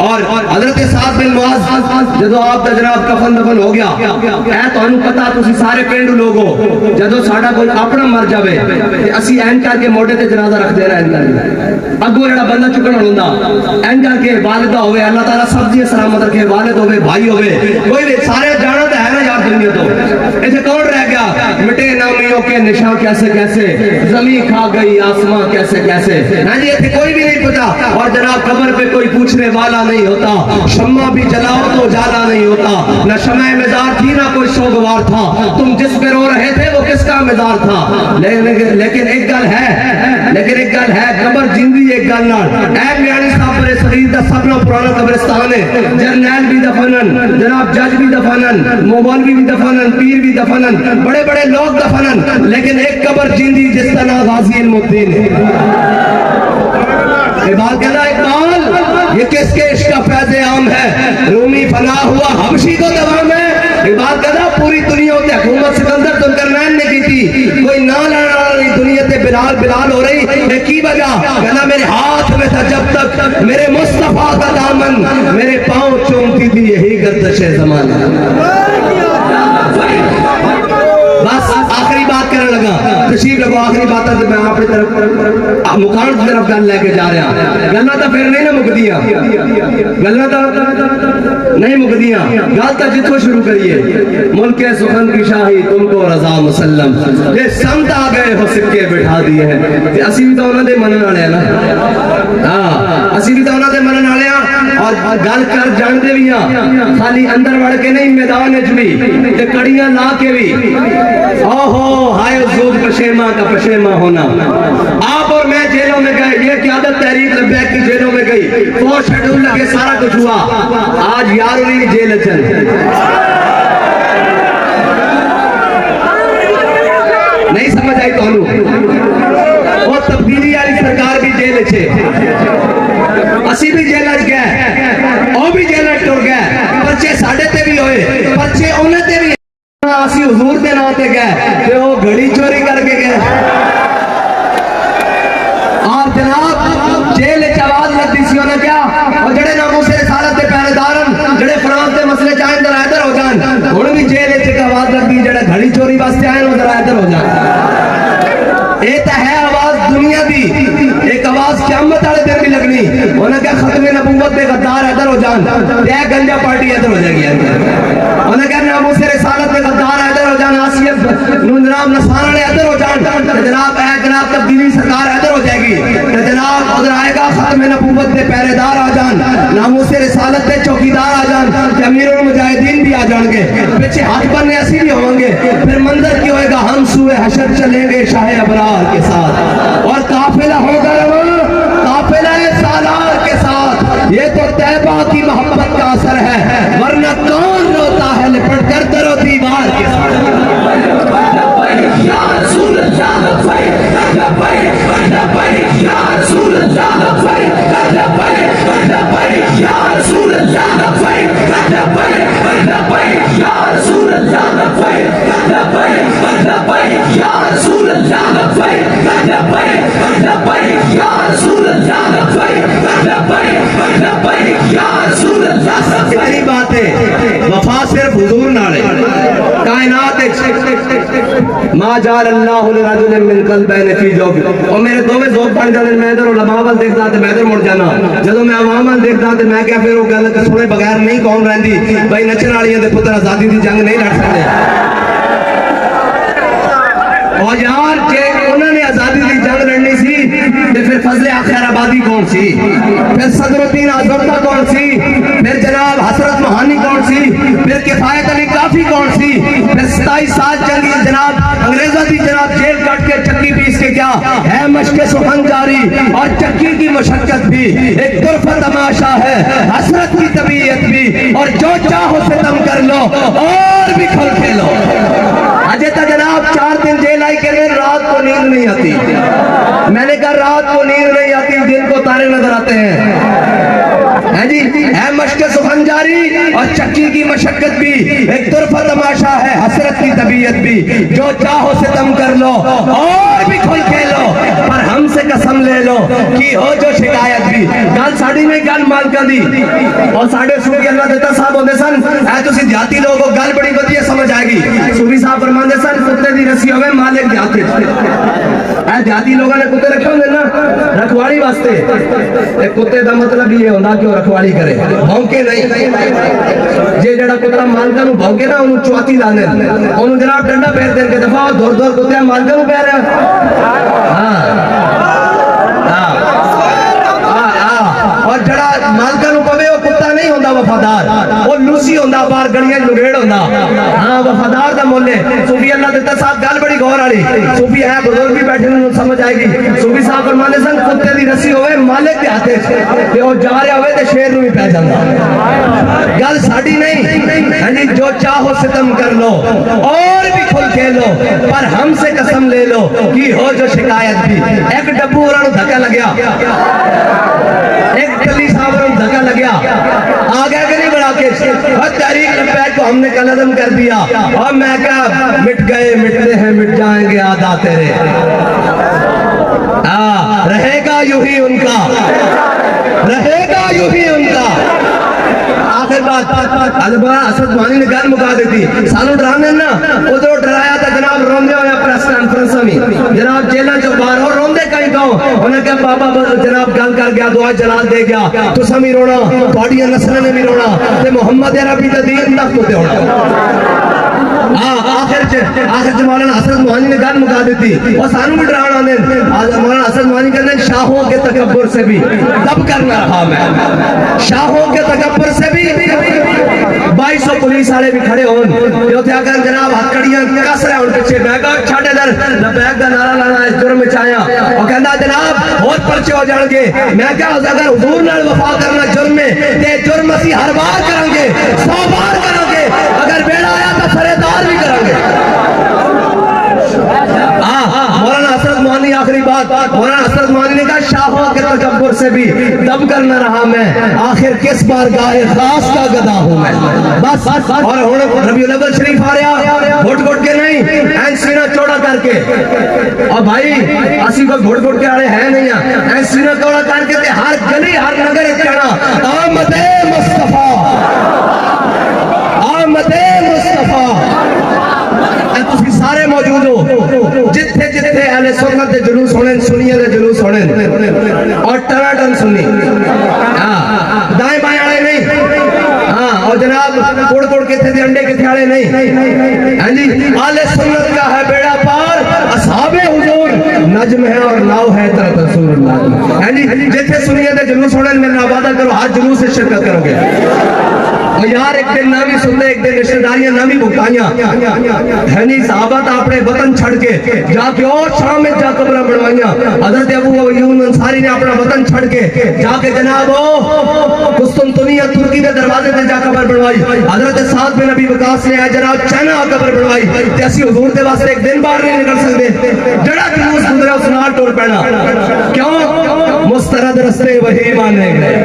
اور حضرت سعد بن معاذ جدو آپ دا جناب کفن دفن ہو گیا اے تانوں پتہ تسی سارے پنڈو لوگ ہو جدو ساڈا کوئی اپنا مر جاوے تے اسی این کر کے موڈے تے جنازہ رکھ دینا اگو جڑا بندہ چکن ہوندا این کر کے والدہ ہوے اللہ تعالیٰ سب دی سلامت رکھے, والد ہوے بھائی ہوے کوئی بھی سارے جانا تے ہے نا یار دنیا تو. ایتھے کون رہ گیا مٹے نامیوں کے نشاں کیسے زمین کھا گئی آسمان کیسے. ہاں جی ایتھے کوئی بھی نہیں پتا. اور جناب قبر پہ کوئی پوچھنے والا نہیں ہوتا. شمع بھی جلاؤ تو اجالا نہیں ہوتا. نہ شمع مزار تھی نہ کوئی سوگوار تھا. تم جس پہ رو رہے تھے وہ کس کا مزار تھا. لیکن ایک گل ہے قبر جندی ایک گل نال اے میانی صاحب پر صغیر دا سبنا پرانا قبرستان ہے. جرنیل بھی دفنن, جناب جج بھی دفنن, مولوی بھی دفنن, پیر بھی دفنن, بڑے بڑے لوگ دفنن, لیکن ایک قبر جندی جس کا نام غازی المدین ہے. اقبال کہنا اقبال یہ کس کے عشق کا فیض عام ہے, رومی فنا ہوا حبشی کو دوام ہے. اقبال کہنا پوری دنیا ہوتے حکومت سکندر ذوالقرنین نے کی تھی, کوئی نہ لڑا رہی دنیا تے بلال ہو رہی ہے کی وجہ. کہنا میرے ہاتھ میں تھا جب تک میرے مصطفیٰ کا دامن, میرے پاؤں چومتی تھی یہی گردش زمانہ. بس آخری بات کرنے لگا, تشریف لگو آخری بات ہے میں اپنی طرف مکان کی طرف گل لے کے جا رہا. گلاں تو پھر نہیں نا مکدیاں, گلاں تو نہیں مکدیاں. گل تو جتوں شروع کریے ملک سخن کی شاہی تم کو رضا مسلم, یہ سمت آ گئے ہو سکے بٹھا دیے ہیں. اسی بھی تو انہوں نے منن والے ہیں نا, ہاں اسی بھی تو انہوں نے منن والے ہیں. اور گل کر جانتے بھی ہیں خالی اندر وڑ کے نہیں میدان وچ بھی تے کڑیاں لا کے بھی. اوہو ہائے زود پشیماں کا پشیماں ہونا. آپ اور میں جیلوں میں گئے, یہ قیادت تحریک لبیک کی جیلوں میں گئی, فوج شیڈول لگے سارا کچھ ہوا. آج یارویں جیل چل نہیں سمجھ آئی تو وہ تبدیلی والی سرکار بھی جیل چھے, اسی بھی جیل گئے, وہ بھی جیل ٹر گئے. پرچے ساڑھے تے بھی ہوئے, پرچے انہیں تے بھی اسی حضور دے ناتے گئے کہ وہ گھڑی چوری کر کے گئے. اور جناب جیل چواز لگتی سی ہونا کیا, اور جڑے ناموس رسالت دے پہرے دارن جڑے فرانس دے مسئلے چاہیں در آئے در ہو جان, انہوں بھی جیل چک آواز لگتی جڑے گھڑی چوری واسطے آئے وہ در آئے در ہو جان. اے تا ہے آواز دنیا دی, ایک آواز قیامت والے دن بھی لگنی. انہوں نے کہا ختم نبوت دے غدار ادھر ہو جان, تے گنجا پارٹی ادھر ہو جائے گی. انہوں نے کہا ناموس رسالت دے غدار ادھر ہو جان, آسیف جناب نصارہ نے ادھر ہو جان, جناب اے جناب تبدیلی سرکار ادھر ہو جائے گی. جناب ادھر آئے گا ختم نبوت دے پہرے دار آ جان, ناموس رسالت دے چوکیدار آ جان, امیر المجاہدین بھی آ جان گے, پیچھے ہاتھ بننے ایسی بھی ہوں گے. پھر منظر کی ہوئے گا ہم سوئے حشر چلیں گے شاہ ابرار کے ساتھ, اور قافلہ ہوگا قافلہ سالار کے ساتھ. یہ تو طیبہ کی محبت کا اثر ہے, ورنہ کون روتا ہے لپٹ کر در و دیوار کے ساتھ. یا رسول اللہ لبیک لبیک یا رسول اللہ لبیک لبیک یا رسول اللہ لبیک لبیک یا رسول اللہ لبیک لبیک یا رسول اللہ لبیک لبیک یا رسول اللہ لبیک یا رسول اللہ. اتنی بات ہے, وفا صرف حضور نال ہے. کائنات ما جعل اللہ لرجل من قلبین فی جوف اور میرے دوویں ذوق بن جانے میں ادھر علماء وال دیکھدا تے میں ادھر مڑ جانا جدوں میں عوام وال دیکھدا تے میں کیا پھر وہ گل سنے بغیر نہیں قوم رہندی بھائی نچن والیاں دے پتر آزادی دی جنگ نہیں لڑ سکتے اور یار کہ انہوں نے آزادی دی جنگ لڑنی سی تے پھر فضل خیر آبادی کون سی پھر صدر الدین آزردہ کون سی پھر جناب حسرت مہانی کون سی پھر کفایت علی کافی کون سی پھر 27 سال جنگی جناب انگریزوں دی جناب جیل کٹ کے چکی پیس کے کیا ہے مشق سخن جاری اور چکی کی مشقت بھی ایک طرفہ تماشا ہے حسرت کی طبیعت بھی اور جو چاہو ستم کر لو اور بھی کھل کھیلو اجے تا جناب 4 دن جیل آئی کہ رات کو نیند نہیں آتی میں نے کہا رات کو نیند نہیں آتی دن کو تارے نظر آتے ہیں جی ہے مشق سخن جاری اور چکی کی مشقت بھی ایک طرفہ تماشا ہے حسرت کی طبیعت بھی جو چاہو ستم کر لو اور بھی کھل کھیلو پر ہم سے قسم لے لو کہ ہو جو شکایت بھی گل ساڑی میں گل مالکہ دی اور ساڑھے صوفی اللہ دیتا صاحب ہوندے سن اے تسی دیہاتی لوگوں گل بڑی بدی سمجھ آئے گی صوفی صاحب فرماندے سن کتے دی رسی ہوئے مالک دیہاتی اے دیہاتی لوگوں نے کتے رکھے ہوندے نا رکھواڑی واسطے اے کتے دا مطلب یہ ہونا کہ وہ رکھواڑی کرے بھونکے نہیں جے جڑا کتا مالکہ نو بھونکے نا انہوں چواتی لانے انہوں جناب ڈنڈا پیر دین کے دفعہ دور دور کتے مالکہ نو پیر اور جڑا مالکہ نو پوے وہ کتا نہیں ہوندہ وفادار وہ لوسی ہوندہ بار گڑیاں لگیڑ ہوندہ ہاں وفادار دا مولے صوفی اللہ دیتا صاحب گل بڑی غور آڑی صوفی ہے بزرگ بھی بیٹھے انہوں سمجھ آئے گی صوفی صاحب فرمانے سن کتے دی رسی ہوئے مالک کے ہاتھے کہ وہ جا رہے ہوئے تے شیر نو بھی پہ جاندہ گل ساڑی نہیں جو چاہو ستم کر لو اور بھی کھل کھیلو پر ہم سے قسم لے لو کہ ہو جو شکایت بھی ایک ڈبو اور دھکا لگیا ایک کلی صاحب اور دھکا لگیا آگے کہ نہیں بڑھا کے اور تحریک لپیٹ کو ہم نے قلم کر دیا اور میں کہا مٹ گئے مٹتے ہیں مٹ جائیں گے آدھا تیرے رہے گا یوں ہی ان کا رہے گا یوں ہی ان کا آخر بات علبہ اسد مانی نے گل مکا دیتی سانو ڈرانے نا ادھر ڈرایا تھا جناب روندے ہوئے پریس کانفرنس میں جناب جیلہ جو باہر ہو روندے کہیں کہوں انہیں کہا بابا جناب گل کر گیا دعا جلال دے گیا تو سمی رونا پاڑیاں نسلیں نے بھی رونا تے محمد عربی دین تک ہوتے ہونا آخر مولانا حسرت موہانی نے گل مکا دیتی اور سانو بھی ڈرانا نے مولانا حسرت موہانی کہتے ہیں شاہوں کے تکبر سے بھی دب کرنا رہا میں شاہوں کے تکبر سے بھی 2200 پولیس والے بھی کھڑے ہون جو تھے اگر جناب ہتکڑیاں کس رہے ان پیچھے بیگا چھاڑے در بیگ کا نعرہ لانا اس جرم میں چاہیا اور کہنا جناب اور پرچے ہو جان گے میں کہا اگر حضور نال وفا کرنا جرم میں تے جرم اسی ہر بار کریں گے 100 بار کریں گے اگر بیڑا آیا تو سرے دار بھی کریں گے مولانا حسرت موہانی آخری بات مولانا حسرت موہانی نے کہا شاہوں کے تکبر سے بھی دب کر نہ رہا میں آخر کس بارگاہ خاص کا گدا ہوں میں بس اور ربیع الاول شریف آ رہا گھٹ گھٹ کے نہیں این سینہ چوڑا کر کے اور بھائی اسی کو گھٹ گھٹ کے آڑے ہیں نہیں این سینہ چوڑا کر کے ہر گلی ہر نگر چڑھا آمد مصطفیٰ آمد مصطفیٰ تسی سارے موجود ہو جتھے جتھے اہل سنت دے جلوس ہونے سنیے دے جلوس ہونے اور ٹراٹن سنی دائیں بائیں آڑے نہیں اور جناب کوڑ کوڑ کے تھے انڈے کے تھے آڑے نہیں اہل سنت کا ہے بیڑا پار اصحاب حضور نجم ہے اور ناؤ ہے طرف رسول اللہ جتھے سنیے دے جلوس ہونے میں وعدہ کرو ہر جلوس سے شرکت کرو گے اور یار ایک دن نامی سننے ایک دن رشتہ داریاں نامی بھگتائیاں صحابت اپنے وطن چھڑ کے جا کے اور شام میں جا قبرہ بڑھوائیاں حضرت ابو ایوب انصاری نے اپنا وطن چھڑ کے جا کے جناب قسطنطنیہ ترکی کے دروازے تے جا قبر بڑھوائی حضرت سعد بن ابی وقاص نے جناب چائنا قبر بڑھوائی تے اسی حضور دے واسطے ایک دن باہر نہیں نکل سکتے جڑا جلوس گزرے اس نال ٹور پینا کیوں مسترد رستے وہی مانے گئے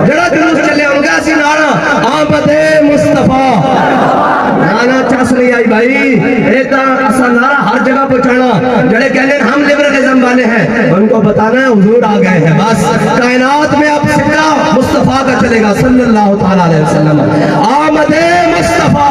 جڑا جلوس چلے ان کا اسی نانا آمد مصطفیٰ نانا چاس نہیں آئی بھائی ایتا اسا نارا ہر جگہ پہنچانا جڑے کہنے ہم لبرلزم والے ہیں ان کو بتانا ہے حضور آ گئے ہیں بس کائنات میں اب سکہ مصطفیٰ کا چلے گا صلی اللہ تعالیٰ علیہ وسلم آمد مصطفیٰ